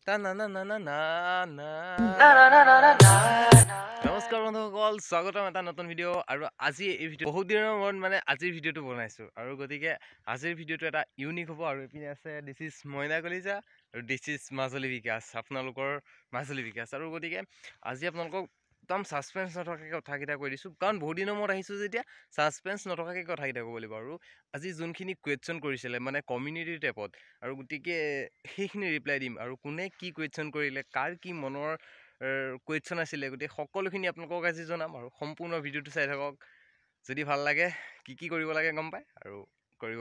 নমস্কাৰ বন্ধুসকল, স্বাগতম এটা নতুন ভিডিঅ' আৰু আজি এই ভিডিঅ' বহুত দিনৰ মূৰত মানে আজিৰ ভিডিঅ'টো বনাইছোঁ আৰু গতিকে আজিৰ ভিডিঅ'টো এটা ইউনিক হ'ব। আৰু এইপিনে আছে দিছ ইজ মইনা কলিজা আৰু দিছ ইজ মাজুলী বিকাশ, আপোনালোকৰ মাজুলী বিকাশ। আৰু গতিকে আজি আপোনালোকক একদম ছাছপেঞ্চ নথকাকৈ কথাকেইটা কৈ দিছোঁ, কাৰণ বহুত দিনৰ মূৰত আহিছোঁ যেতিয়া ছাছপেঞ্চ নথকাকৈ কথাকেইটা ক'ব লাগিব। আৰু আজি যোনখিনি কুৱেশ্যন কৰিছিলে মানে কমিউনিটি টেপত, আৰু গতিকে সেইখিনি ৰিপ্লাই দিম আৰু কোনে কি কুৱেশ্যন কৰিলে, কাৰ কি মনৰ কুৱেশ্যন আছিলে, গতিকে সকলোখিনি আপোনালোকক আজি জনাম। আৰু সম্পূৰ্ণ ভিডিঅ'টো চাই থাকক। যদি ভাল লাগে কি কৰিব লাগে গম পায় আৰু কৰিব।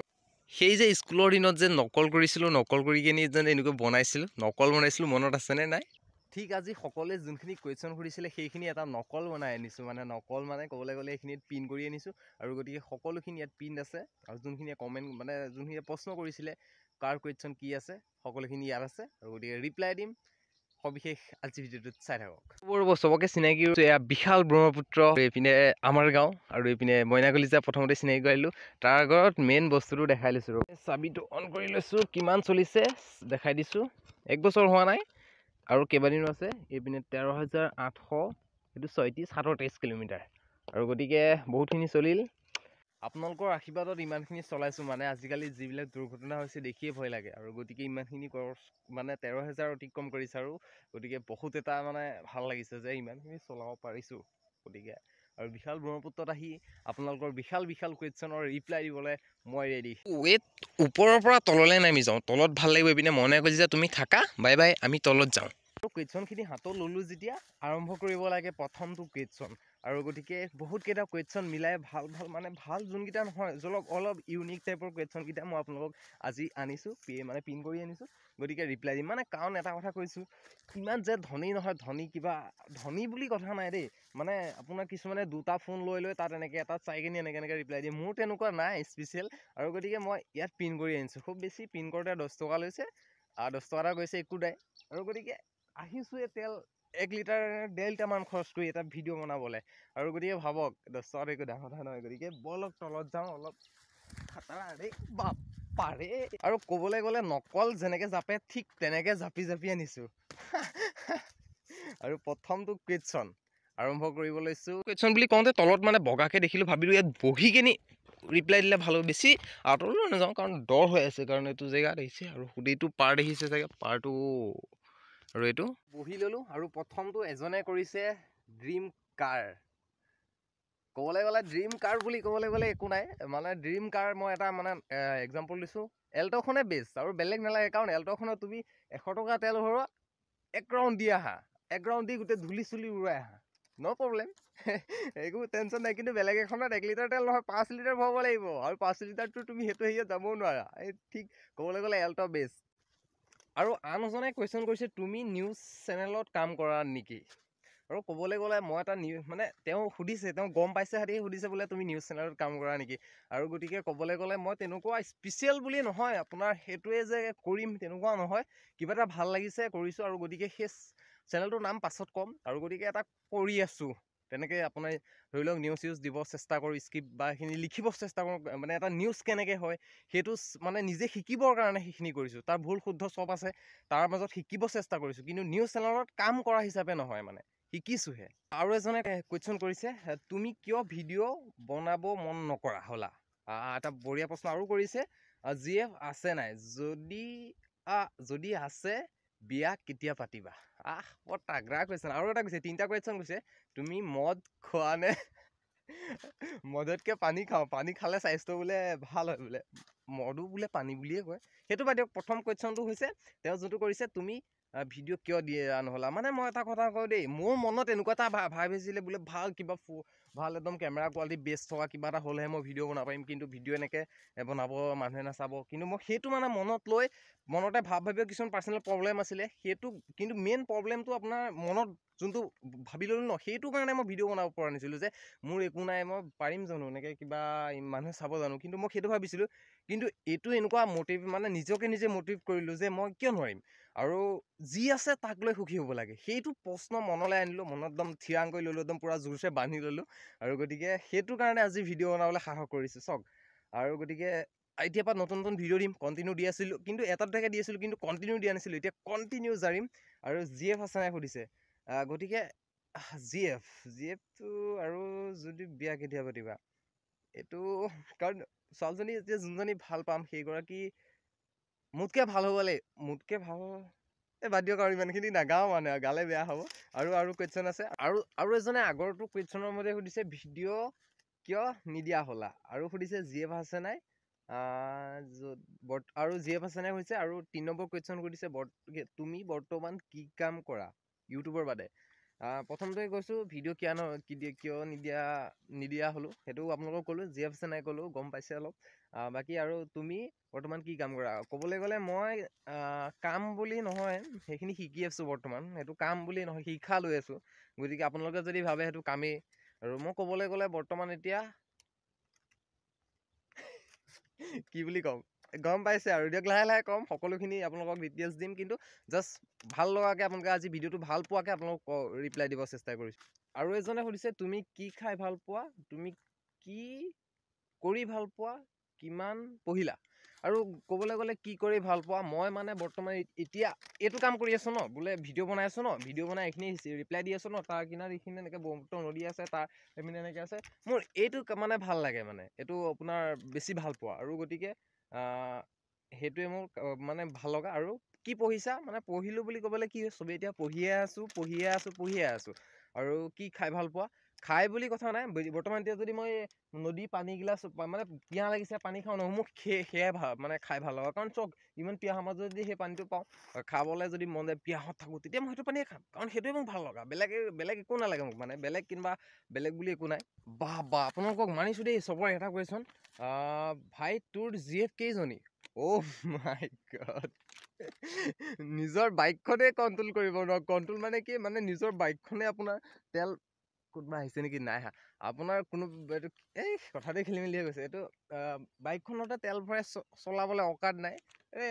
সেই যে স্কুলৰ দিনত যে নকল কৰিছিলোঁ, নকল কৰি কিনি যেন এনেকৈ নকল বনাইছিলোঁ, মনত আছেনে নাই? ঠিক আজি সকলোৱে যোনখিনি কুৱেশ্যন সুধিছিলে সেইখিনি এটা নকল বনাই আনিছোঁ। মানে নকল মানে ক'বলৈ গ'লে এইখিনিত পিন কৰি আনিছোঁ। আৰু গতিকে সকলোখিনি ইয়াত পিন আছে। আৰু যোনখিনিয়ে কমেণ্ট মানে যোনখিনিয়ে প্ৰশ্ন কৰিছিলে কাৰ কুৱেশ্যন কি আছে, সকলোখিনি ইয়াত আছে। আৰু গতিকে ৰিপ্লাই দিম সবিশেষ আজি ভিডিঅ'টোত চাই থাকক। চবকে চিনাকি এয়া বিশাল ব্ৰহ্মপুত্ৰ, এইপিনে আমাৰ গাঁও, আৰু এইপিনে মইনা কলিজা প্ৰথমতে চিনাকি কৰাইলোঁ। তাৰ আগত মেইন বস্তুটো দেখাই লৈছোঁ। চাবিটো অন কৰি লৈছোঁ, কিমান চলিছে দেখাই দিছোঁ। 1 বছৰ হোৱা নাই আৰু কেইবাদিনো আছে। এইপিনে 13,800, সেইটো 37 কিলোমিটাৰ। আৰু গতিকে বহুতখিনি চলিল। আপোনালোকৰ আশীৰ্বাদত ইমানখিনি চলাইছোঁ। মানে আজিকালি যিবিলাক দুৰ্ঘটনা হৈছে দেখিয়ে ভয় লাগে। আৰু গতিকে ইমানখিনি মানে 13,000 অতিক্ৰম কৰিছে। আৰু গতিকে বহুত এটা মানে ভাল লাগিছে যে ইমানখিনি চলাব পাৰিছোঁ। গতিকে আৰু বিশাল ব্ৰহ্মপুত্ৰত আহি আপোনালোকৰ বিশাল কুৱেশ্যনৰ ৰিপ্লাই দিবলৈ মই ৰেডি। ৱেট ওপৰৰ পৰা তললৈ নামি যাওঁ, তলত ভাল লাগিব। এইপিনে মনে কৈছে যে তুমি থাকা, বাই বাই, আমি তলত যাওঁ। আৰু কুৱেশ্যনখিনি হাতত ল'লোঁ যেতিয়া আৰম্ভ কৰিব লাগে প্ৰথমটো কুৱেশ্যন। আৰু গতিকে বহুতকেইটা কুৱেশ্যন মিলাই ভাল যোনকেইটা নহয়, অলপ ইউনিক টাইপৰ কুৱেশ্যনকেইটা মই আপোনালোকক আজি আনিছোঁ, মানে পিন কৰি আনিছোঁ। গতিকে ৰিপ্লাই দিম। মানে কাৰণ এটা কথা কৈছোঁ, ইমান যে ধনী নহয়, ধনী বুলি কথা নাই দেই। মানে আপোনাৰ কিছুমানে 2টা ফোন লৈ তাত এনেকৈ এটাত চাই কিনি এনেকৈ ৰিপ্লাই দিয়ে। মোৰ তেনেকুৱা নাই স্পেচিয়েল। আৰু গতিকে মই ইয়াত পিন কৰি আনিছোঁ। খুব বেছি পিন কৰোঁতে 10 টকা লৈছে, 10 টকা এটা গৈছে, একো নাই। আৰু গতিকে আহিছোঁ তেল 1 লিটাৰ 1.5 লিটাৰমান খৰচ কৰি এটা ভিডিঅ' বনাবলৈ। আৰু গতিকে ভাবক 10 টকাত একো ডাঙৰ কথা নহয়। গতিকে বলক তলত যাওঁ, অলপ খাটাৰা দেই পাৰে। আৰু ক'বলৈ গ'লে নকল যেনেকৈ জাপে ঠিক তেনেকৈ জাপি আনিছোঁ। আৰু প্ৰথমটো কুৱেশ্যন আৰম্ভ কৰিব লৈছোঁ। কুৱেশ্যন বুলি কওঁতে তলত মানে বগাকৈ দেখিলোঁ, ভাবিলোঁ ইয়াত বহি কিনি ৰিপ্লাই দিলে ভাল হ'ব। বেছি আঁতৰলৈ নাযাওঁ কাৰণ দৰ হৈ আছে, কাৰণ এইটো জেগাত আহিছে। আৰু সুধিটো পাৰ দেখিছে চাগে, পাৰটো। আৰু এইটো বহি ল'লোঁ। আৰু প্ৰথমটো এজনে কৰিছে ড্ৰিম কাৰ। ক'বলৈ গ'লে ড্ৰিম কাৰ বুলি ক'বলৈ গ'লে একো নাই। মানে ড্ৰিম কাৰ মই এটা মানে এক্সাম্পল দিছোঁ, এল্ট'খনে বেষ্ট আৰু বেলেগ নালাগে। কাৰণ এল্ট'খনত তুমি 100 টকা তেল ভৰোৱা, 1 ৰাউণ্ড দি আহা, 1 ৰাউণ্ড দি গোটেই ধূলি চুলি উৰাই আহা, ন' প্ৰব্লেম। একো টেনশ্যন নাই। কিন্তু বেলেগ এখনত 1 লিটাৰ তেল নহয়, 5 লিটাৰ ভৰাব লাগিব। আৰু 5 লিটাৰটো তুমি সেইটো হেৰিয়ত যাবও নোৱাৰা। এই ঠিক ক'বলৈ গ'লে এল্ট' বেষ্ট। আৰু আন এজনে কুৱেশ্যন কৰিছে, তুমি নিউজ চেনেলত কাম কৰা নেকি? আৰু ক'বলৈ গ'লে মই এটা মানে তেওঁ সুধিছে, তেওঁ গম পাইছে সিহঁতে সুধিছে বোলে তুমি নিউজ চেনেলত কাম কৰা নেকি? আৰু গতিকে ক'বলৈ গ'লে মই তেনেকুৱা স্পেচিয়েল বুলি নহয়, আপোনাৰ সেইটোৱে যে কৰিম তেনেকুৱা নহয়। কিবা এটা ভাল লাগিছে কৰিছোঁ। আৰু গতিকে সেই চেনেলটোৰ নাম পাছত ক'ম। আৰু গতিকে এটা কৰি আছোঁ তেনেকৈ। আপোনাৰ ধৰি লওক নিউজ দিব চেষ্টা কৰোঁ, স্ক্ৰিপ্ট বা সেইখিনি লিখিব চেষ্টা কৰোঁ। মানে এটা নিউজ কেনেকৈ হয় সেইটো মানে নিজে শিকিবৰ কাৰণে সেইখিনি কৰিছোঁ। তাৰ ভুল শুদ্ধ চব আছে, তাৰ মাজত শিকিব চেষ্টা কৰিছোঁ। কিন্তু নিউজ চেনেলত কাম কৰা হিচাপে নহয়, মানে শিকিছোঁহে। আৰু এজনে কুৱেশ্যন কৰিছে, তুমি কিয় ভিডিঅ' বনাব মন নকৰা হ'লা? এটা বঢ়িয়া প্ৰশ্ন আৰু কৰিছে। GF আছে নাই? যদি আছে বিয়া কেতিয়া পাতিবা? বৰ তাগৰা কুৱেশ্যন। আৰু এটা কৈছে, 3টা কুৱেশ্যন কৈছে, তুমি মদ খোৱা নে? মদতকৈ পানী খাওঁ, পানী খালে স্বাস্থ্য বোলে ভাল হয় বোলে। মদো বোলে পানী বুলিয়ে কয়। সেইটো বাদ দিয়ক। প্ৰথম কুৱেশ্যনটো হৈছে তেওঁ যোনটো কৰিছে, তুমি ভিডিঅ' কিয় দিয়া নহ'লা? মানে মই এটা কথা কওঁ দেই, মোৰ মনত এনেকুৱা এটা ভাব আহিছিলে বোলে ভাল একদম কেমেৰা কোৱালিটি বেষ্ট থকা কিবা এটা হ'লেহে মই ভিডিঅ' বনাব পাৰিম। কিন্তু ভিডিঅ' এনেকৈ বনাব মানুহে নাচাব। কিন্তু মই সেইটো মানে মনতে ভাবিও কিছুমান পাৰ্চনেল প্ৰব্লেম আছিলে। সেইটো কিন্তু মেইন প্ৰব্লেমটো আপোনাৰ মনত যোনটো ভাবি ল'লোঁ ন, সেইটো কাৰণে মই ভিডিঅ' বনাব পৰা নাছিলোঁ। যে মোৰ একো নাই, মই পাৰিম জানো এনেকৈ কিবা মানুহে চাব জানো? কিন্তু মই সেইটো ভাবিছিলোঁ। কিন্তু এইটো এনেকুৱা মানে নিজে মটিভ কৰিলোঁ যে মই কিয় নোৱাৰিম, আৰু যি আছে তাক লৈ সুখী হ'ব লাগে। সেইটো প্ৰশ্ন মনলৈ আনিলোঁ, মনত একদম থিৰাং কৰি ল'লোঁ, একদম পূৰা জোৰছে বান্ধি ল'লোঁ। আৰু গতিকে সেইটো কাৰণে আজি ভিডিঅ' বনাবলৈ সাহস কৰিছোঁ চাওক। আৰু গতিকে এতিয়াৰ পৰা নতুন নতুন ভিডিঅ' দিম, কণ্টিনিউ দি আছিলোঁ, কিন্তু এটা দুটাকৈ দি আছিলোঁ, কিন্তু কণ্টিনিউ দিয়া নাছিলোঁ। এতিয়া কণ্টিনিউ জাৰিম। আৰু GF আছে নাই সুধিছে, গতিকে GFটো আৰু যদি বিয়া কেতিয়া পাতিবা, এইটো কাৰণ ছোৱালীজনী এতিয়া যোনজনী ভাল পাম সেইগৰাকী মোতকৈ ভাল হ'ব লাগে, মোতকৈ ভাল বাদ দিয়ক আৰু ইমানখিনি নাগাওঁ মানে গালে বেয়া হ'ব। আৰু কুৱেশ্যন আছে, আৰু এজনে আগৰটো কুৱেশ্যনৰ মতে সুধিছে ভিডিঅ' কিয় নিদিয়া হ'লা, আৰু সুধিছে GF আছে নাই, আৰু GF আছে নাই হৈছে। আৰু 3 নম্বৰ কুৱেশ্যন সুধিছে তুমি বৰ্তমান কি কাম কৰা ইউটিউবৰ বাদে। প্ৰথমতে কৈছোঁ ভিডিঅ' কিয় নিদিয়া হ'লোঁ, সেইটো আপোনালোকক ক'লোঁ। GF আছে নাই ক'লোঁ, গম পাইছে অলপ। বাকী আৰু তুমি বৰ্তমান কি কাম কৰা, ক'বলৈ গ'লে মই কাম বুলি নহয়, সেইখিনি শিকি আছোঁ বৰ্তমান। সেইটো কাম বুলি নহয়, শিক্ষা লৈ আছোঁ। গতিকে আপোনালোকে যদি ভাবে সেইটো কামেই, আৰু মই ক'বলৈ গ'লে বৰ্তমান এতিয়া কি বুলি ক'ম, গম পাইছে আৰু দিয়ক, লাহে লাহে ক'ম, সকলোখিনি আপোনালোকক ডিটেইলছ দিম। কিন্তু জাষ্ট ভাল লগাকৈ আপোনালোকে আজি ভিডিঅ'টো ভাল পোৱাকৈ আপোনালোকক ৰিপ্লাই দিব চেষ্টা কৰিছোঁ। আৰু এজনে সুধিছে তুমি কি খাই ভাল পোৱা, তুমি কি কৰি ভাল পোৱা, কিমান পঢ়িলা। আৰু ক'বলৈ গ'লে কি কৰি ভাল পোৱা, মই মানে বৰ্তমান এতিয়া এইটো কাম কৰি আছোঁ ন, বোলে ভিডিঅ' বনাই আছোঁ ন, ভিডিঅ' বনাই এইখিনি ৰিপ্লাই দি আছোঁ ন, তাৰ কিনাৰত এইখিনি এনেকৈ ব্ৰহ্মপুত্ৰ নদী আছে, তাৰ এইপিনে এনেকৈ আছে। মোৰ এইটো মানে ভাল লাগে, মানে এইটো আপোনাৰ বেছি ভাল পোৱা। আৰু গতিকে সেইটোৱে মোৰ মানে ভাল লগা। আৰু কি পঢ়িছা মানে, পঢ়িলোঁ বুলি ক'বলৈ কি চবেই এতিয়া পঢ়িয়ে আছোঁ। আৰু কি খাই ভাল পোৱা, খাই বুলি কথা নাই, বৰ্তমান এতিয়া যদি মই নদী পানীগিলাচ মানে পিয়াহ লাগিছে পানী খাওঁ নহয়, মোক সেয়াই মানে খাই ভাল লগা। কাৰণ চাওক, ইমান পিয়াহৰ মাজত যদি সেই পানীটো পাওঁ, খাবলৈ যদি মন যায়, পিয়াহত থাকোঁ, তেতিয়া মই সেইটো পানীয়ে খাম, কাৰণ সেইটোৱে মোক ভাল লগা। বেলেগ একো নালাগে মোক, মানে বেলেগ বুলি একো নাই। আপোনালোকক মানিছোঁ দেই। চবৰে এটা কুৱেশ্যন, ভাই তোৰ GF কেইজনী? অ' মাই গড, নিজৰ বাইকখনে কণ্ট্ৰল কৰিব নোৱাৰো। কণ্ট্ৰল মানে কি, মানে নিজৰ বাইকখনে আপোনাৰ তেল, কোনোবা আহিছে নেকি, নাই আহা আপোনাৰ এইটো কথাটোৱে খেলি মেলি হৈ গৈছে। এইটো বাইকখনতে তেল ভৰাই চলাবলৈ অকাদ নাই।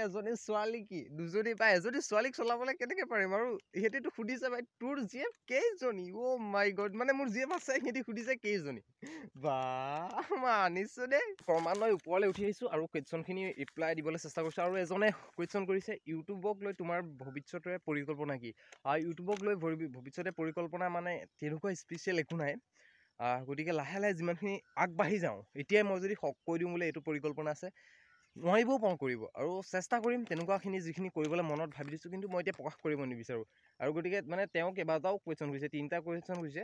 এজনী ছোৱালী কি, দুজনী বা এজনী ছোৱালীক চলাবলৈ কেনেকৈ পাৰিম। আৰু সিহঁতেতো সুধিছে ভাই তোৰ GF কেইজনী? অ' মাই গড, মানে মোৰ GF আছে, সিহঁতি সুধিছে কেইজনী। মানিছোঁ দেই। ক্ৰমান্বয়ে ওপৰলৈ উঠি আহিছোঁ আৰু কুৱেশ্যনখিনি ৰিপ্লাই দিবলৈ চেষ্টা কৰিছোঁ। আৰু এজনে কুৱেশ্যন কৰিছে, ইউটিউবক লৈ তোমাৰ ভৱিষ্যতৰ পৰিকল্পনা কি? ইউটিউবক লৈ ভৱিষ্যতে পৰিকল্পনা মানে তেনেকুৱা স্পেচিয়েল একো নাই। গতিকে লাহে লাহে যিমানখিনি আগবাঢ়ি যাওঁ, এতিয়াই মই যদি কৈ দিওঁ বোলে এইটো পৰিকল্পনা আছে, নোৱাৰিবও পাৰোঁ কৰিব, আৰু চেষ্টা কৰিম তেনেকুৱাখিনি যিখিনি কৰিবলৈ মনত ভাবি দিছোঁ, কিন্তু মই এতিয়া প্ৰকাশ কৰিব নিবিচাৰোঁ। আৰু গতিকে মানে তেওঁ কেইবাটাও কুৱেশ্যন কৰিছে, 3টা কুৱেশ্যন কৰিছে।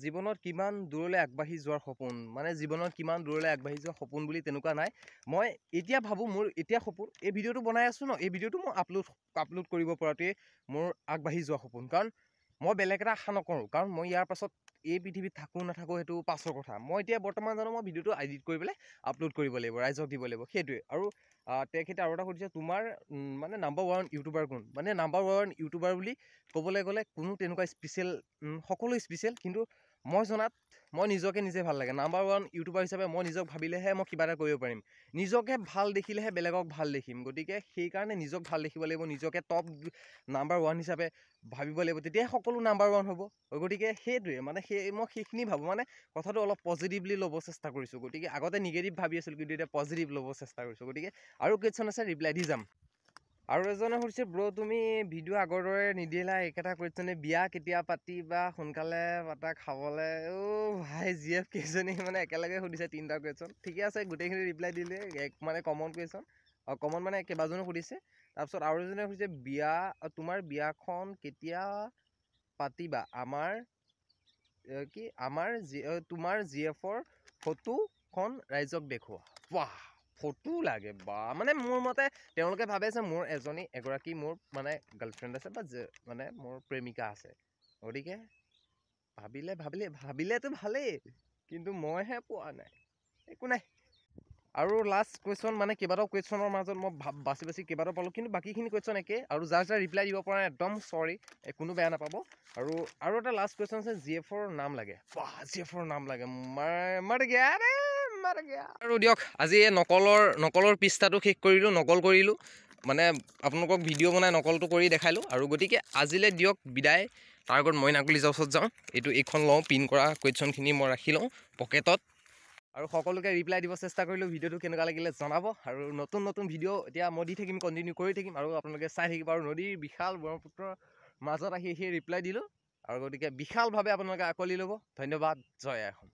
জীৱনত কিমান দূৰলৈ আগবাঢ়ি যোৱাৰ সপোন, মানে জীৱনত কিমান দূৰলৈ আগবাঢ়ি যোৱাৰ সপোন বুলি তেনেকুৱা নাই। মই এতিয়া ভাবোঁ মোৰ এতিয়া সপোন, এই ভিডিঅ'টো বনাই আছোঁ ন, এই ভিডিঅ'টো মই আপলোড কৰিব পৰাটোৱে মোৰ আগবাঢ়ি যোৱা সপোন। কাৰণ মই বেলেগ এটা আশা নকৰোঁ, কাৰণ মই ইয়াৰ পাছত এই পৃথিৱীত থাকোঁ নাথাকোঁ সেইটো পাছৰ কথা। মই এতিয়া বৰ্তমান জানো মই ভিডিঅ'টো এডিট কৰি পেলাই আপলোড কৰিব লাগিব, ৰাইজক দিব লাগিব, সেইটোৱে। আৰু তেখেতে আৰু এটা সুধিছে, তোমাৰ মানে নাম্বাৰ 1 ইউটিউবাৰ কোন? মানে নাম্বাৰ 1 ইউটিউবাৰ বুলি ক'বলৈ গ'লে কোনো তেনেকুৱা স্পেচিয়েল, সকলো স্পেচিয়েল, কিন্তু মই জনাত মই নিজকে নিজে ভাল লাগে। নাম্বাৰ 1 ইউটিউবাৰ হিচাপে মই নিজক ভাবিলেহে মই কিবা এটা কৰিব পাৰিম। নিজকে ভাল দেখিলেহে বেলেগক ভাল দেখিম। গতিকে সেইকাৰণে নিজক ভাল দেখিব লাগিব, নিজকে টপ নাম্বাৰ 1 হিচাপে ভাবিব লাগিব, তেতিয়াহে সকলো নাম্বাৰ 1 হ'ব। গতিকে সেইটোৱে মানে মই সেইখিনি ভাবোঁ, মানে কথাটো অলপ পজিটিভলি ল'ব চেষ্টা কৰিছোঁ। গতিকে আগতে নিগেটিভ ভাবি আছিলোঁ, কিন্তু এতিয়া পজিটিভ ল'ব চেষ্টা কৰিছোঁ। গতিকে আৰু কুৱেশ্যন আছে, ৰিপ্লাই দি যাম। আৰু এজনে সুধিছে, ব্ৰ তুমি ভিডিঅ' আগৰ দৰে নিদিলা, একেটা কুৱেশ্যনে বিয়া কেতিয়া পাতিবা, সোনকালে পাতা খাবলৈ। ভাই GF কেইজনী, মানে একেলগে সুধিছে 3টা কুৱেশ্যন। ঠিকে আছে, গোটেইখিনি ৰিপ্লাই দিলে, মানে কমন কুৱেশ্যন, কমন মানে কেইবাজনো সুধিছে। তাৰপিছত আৰু এজনে সুধিছে, তোমাৰ বিয়াখন কেতিয়া পাতিবা, তোমাৰ GFৰ ফটোখন ৰাইজক দেখুওৱা। বাহ, ফটো লাগে মানে মোৰ মতে তেওঁলোকে ভাবে যে মোৰ এগৰাকী মোৰ মানে গাৰ্লফ্ৰেণ্ড আছে, বা মানে মোৰ প্ৰেমিকা আছে। গতিকে ভাবিলেতো ভালেই, কিন্তু মইহে পোৱা নাই, একো নাই। আৰু লাষ্ট কুৱেশ্যন, মানে কেইবাটাও কুৱেশ্যনৰ মাজত মই বাছি কেইবাটাও পালোঁ, কিন্তু বাকীখিনি কুৱেশ্যন একেই। আৰু যাৰ ৰিপ্লাই দিব পৰা নাই, একদম চৰি, কোনো বেয়া নাপাব। আৰু এটা লাষ্ট কুৱেশ্যন আছে, GFৰ নাম লাগে। GFৰ নাম লাগে, মাৰ গয়া। আৰু দিয়ক, আজি নকলৰ পৃষ্ঠাটো শেষ কৰিলোঁ, নকল কৰিলোঁ, মানে আপোনালোকক ভিডিঅ' বনাই নকলটো কৰি দেখালোঁ। আৰু গতিকে আজিলৈ দিয়ক বিদায়। তাৰ আগত মইনা কলিজাৰ ওচৰত যাওঁ, এইখন লওঁ, পিন কৰা কুৱেশ্যনখিনি মই ৰাখি লওঁ পকেটত। আৰু সকলোকে ৰিপ্লাই দিব চেষ্টা কৰিলোঁ। ভিডিঅ'টো কেনেকুৱা লাগিলে জনাব। আৰু নতুন নতুন ভিডিঅ' এতিয়া মই দি থাকিম, কণ্টিনিউ কৰি থাকিম। আৰু আপোনালোকে চাই থাকিব। আৰু নদীৰ বিশাল ব্ৰহ্মপুত্ৰৰ মাজত আহি সেই ৰিপ্লাই দিলোঁ। আৰু গতিকে বিশালভাৱে আপোনালোকে আঁকোৱালি ল'ব। ধন্যবাদ। জয় আই অসম।